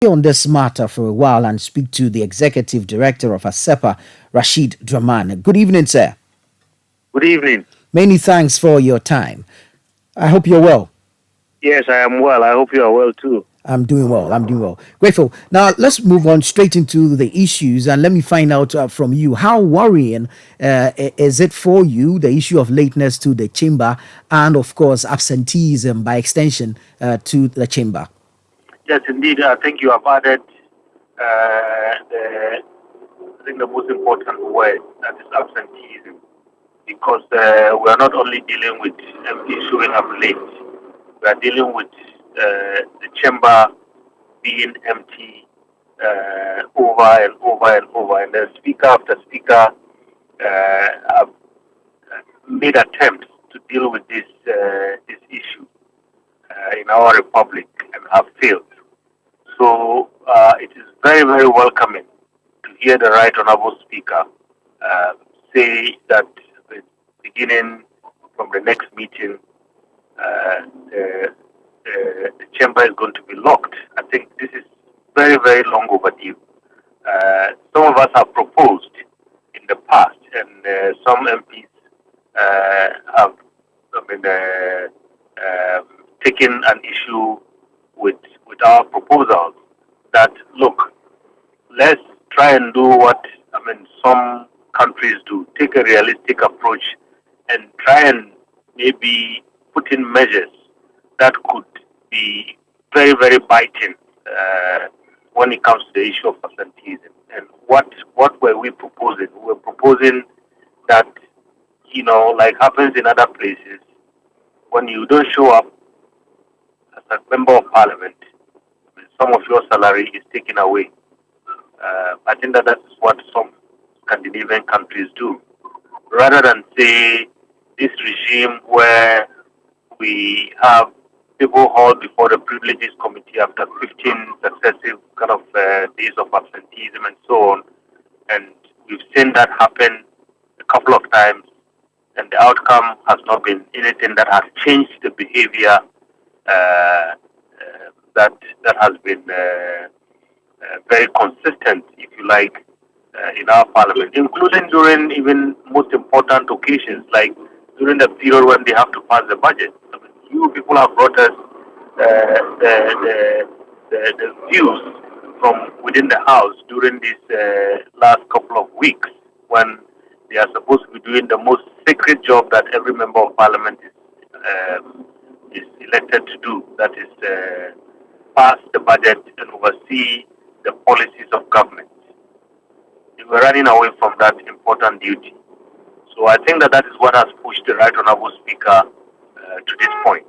On this matter for a while and speak to the executive director of ACEPA, Rashid Draman. Good evening, sir. Good evening. Many thanks for your time. I hope you're well. Yes, I am well. I hope you are well too. I'm doing well. I'm doing well. Grateful. Now, let's move on straight into the issues and let me find out from you how worrying is it for you, the issue of lateness to the chamber and, of course, absenteeism by extension to the chamber? Yes, indeed. I think you have added the most important word, that is absenteeism, because we are not only dealing with MPs showing up late, we are dealing with the chamber being empty over and over and over, and the speaker after speaker have made attempts to deal with this issue in our republic and have failed. So it is very, very welcoming to hear the Right Honorable Speaker say that beginning from the next meeting, the chamber is going to be locked. I think this is very, very long overdue. Some of us have proposed in the past, and some MPs have taken an issue with our proposals that, look, let's try and do what some countries do. Take a realistic approach and try and maybe put in measures that could be very, very biting when it comes to the issue of absenteeism. And what were we proposing? We were proposing that, like happens in other places, when you don't show up as a member of parliament, some of your salary is taken away. I think that is what some Scandinavian countries do. Rather than say this regime where we have people hauled before the privileges committee after 15 successive kind of days of absenteeism and so on, and we've seen that happen a couple of times, and the outcome has not been anything that has changed the behavior that has been very consistent, if you like, in our parliament, including during even most important occasions, like during the period when they have to pass the budget. You people have brought us the views from within the house during this last couple of weeks, when they are supposed to be doing the most sacred job that every member of parliament is elected to do, that is pass the budget and oversee the policies of government. They were running away from that important duty. So I think that is what has pushed the Right Honorable Speaker to this point.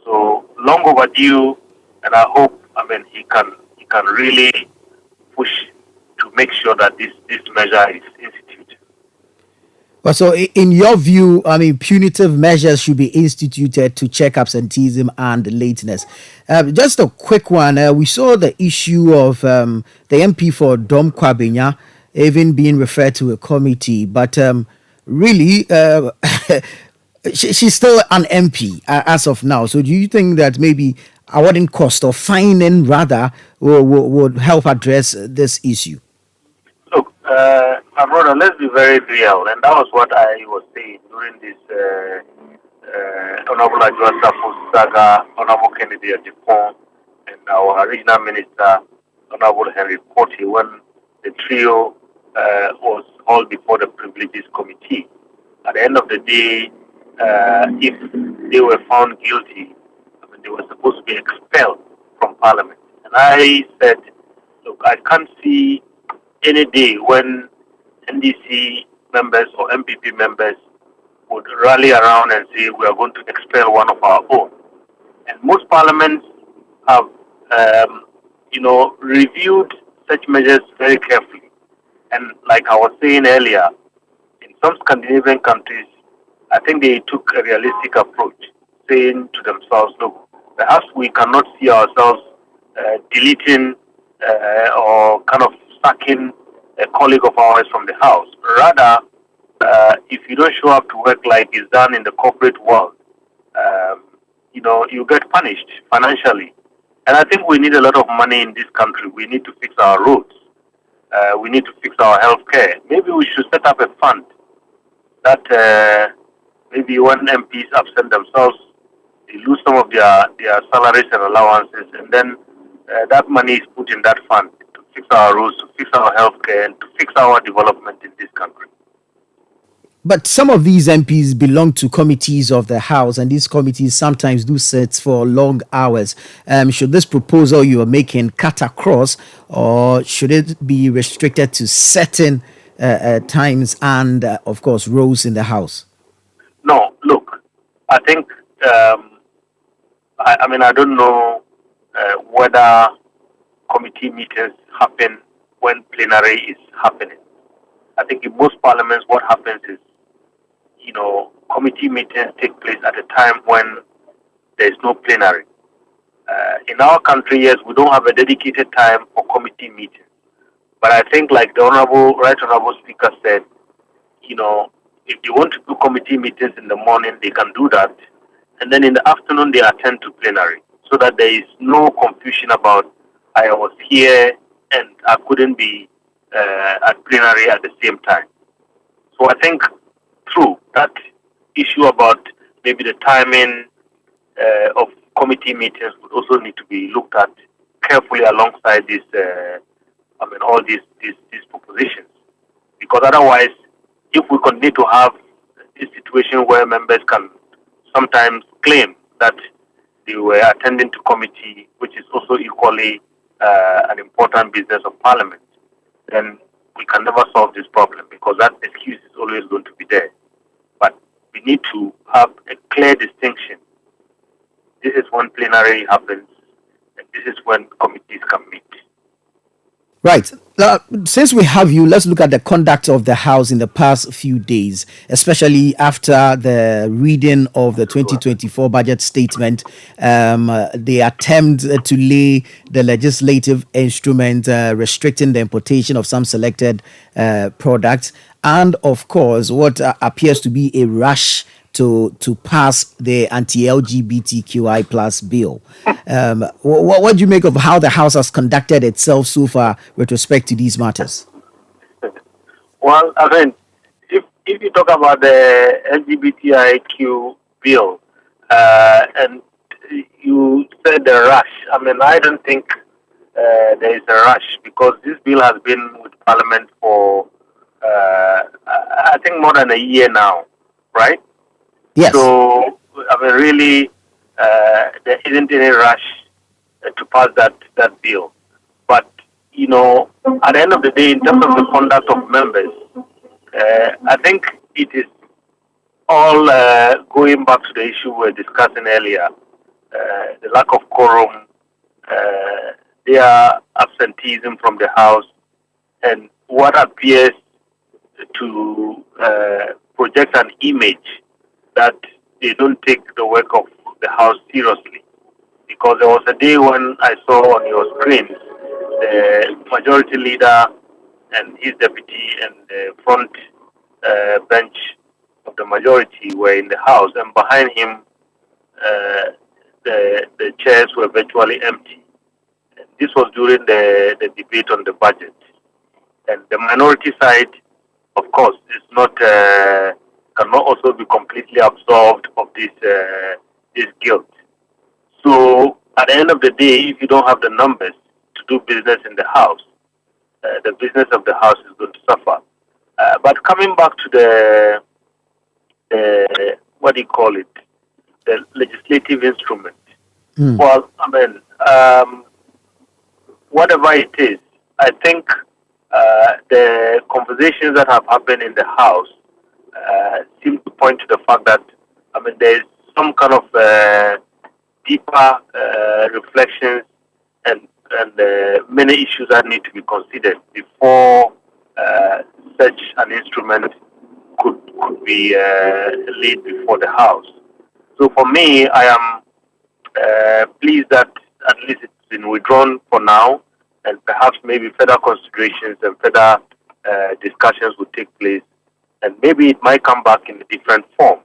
So long overdue, and I hope he can really push to make sure that this measure is instituted. Well, so in your view, punitive measures should be instituted to check absenteeism and lateness. Just a quick one. We saw the issue of the MP for Dom Kwabenya even being referred to a committee, but really, she's still an MP as of now. So do you think that maybe awarding cost or fining rather would help address this issue? Look, my brother, let's be very real, and that was what I was saying during this Honorable Adjuasa Saga, Honorable Kennedy Ajipon, and our regional minister, Honorable Henry Porty, when the trio was all before the Privileges Committee. At the end of the day, if they were found guilty, they were supposed to be expelled from Parliament. And I said, look, I can't see any day when NDC members or MPP members would rally around and say we are going to expel one of our own. And most parliaments have, reviewed such measures very carefully. And like I was saying earlier, in some Scandinavian countries, I think they took a realistic approach, saying to themselves, look, perhaps we cannot see ourselves deleting or kind of sacking a colleague of ours from the house. Rather, if you don't show up to work like is done in the corporate world, you get punished financially. And I think we need a lot of money in this country. We need to fix our roads. We need to fix our health care. Maybe we should set up a fund that maybe when MPs absent themselves, they lose some of their salaries and allowances, and then that money is put in that fund to fix our roads, to fix our health care, and to fix our development in this country. But some of these MPs belong to committees of the House, and these committees sometimes do sit for long hours. Should this proposal you are making cut across, or should it be restricted to certain times and, of course, roles in the House? No, look, I think, I mean, I don't know whether committee meetings happen when plenary is happening. I think in most parliaments, what happens is, committee meetings take place at a time when there is no plenary. In our country, yes, we don't have a dedicated time for committee meetings. But I think, like the Right Honorable Speaker said, if they want to do committee meetings in the morning, they can do that. And then in the afternoon, they attend to plenary so that there is no confusion about I was here and I couldn't be at plenary at the same time. So I think true that issue about maybe the timing of committee meetings would also need to be looked at carefully alongside this. All these propositions, because otherwise, if we continue to have this situation where members can sometimes claim that they were attending to committee, which is also equally an important business of Parliament, then we can never solve this problem because that excuse is always going to be there. But we need to have a clear distinction. This is when plenary happens, and this is when committees can meet. Right. Since we have you, let's look at the conduct of the House in the past few days, especially after the reading of the 2024 budget statement, the attempt to lay the legislative instrument restricting the importation of some selected products, and of course, what appears to be a rush to pass the anti-LGBTQI plus bill. What do you make of how the House has conducted itself so far with respect to these matters? Well, I mean, if you talk about the LGBTIQ bill, and you said the rush, I mean, I don't think there is a rush because this bill has been with Parliament for, I think, more than a year now, right? Yes. So, I mean, really, there isn't any rush to pass that bill. But, at the end of the day, in terms of the conduct of members, I think it is all going back to the issue we were discussing earlier, the lack of quorum, their absenteeism from the House, and what appears to project an image that they don't take the work of the House seriously. Because there was a day when I saw on your screen the majority leader and his deputy and the front bench of the majority were in the House, and behind him the chairs were virtually empty. And this was during the debate on the budget. And the minority side, of course, is not cannot also be completely absolved of this guilt. So at the end of the day, if you don't have the numbers to do business in the House, the business of the House is going to suffer. But coming back to the what do you call it, the legislative instrument. Well, I mean, whatever it is, I think the conversations that have happened in the House seem to point to the fact that, I mean, there is some kind of deeper reflections and many issues that need to be considered before such an instrument could be laid before the House. So for me, I am pleased that at least it's been withdrawn for now, and perhaps maybe further considerations and further discussions will take place, and maybe it might come back in a different form.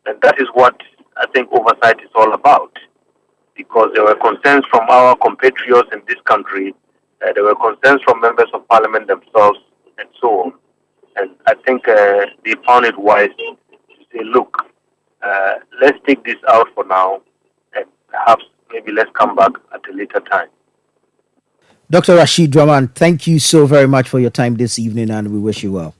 And that is what I think oversight is all about. because there were concerns from our compatriots in this country, there were concerns from members of parliament themselves, and so on. And I think they found it wise to say, look, let's take this out for now, and perhaps maybe let's come back at a later time. Dr. Rashid Draman, thank you so very much for your time this evening, and we wish you well.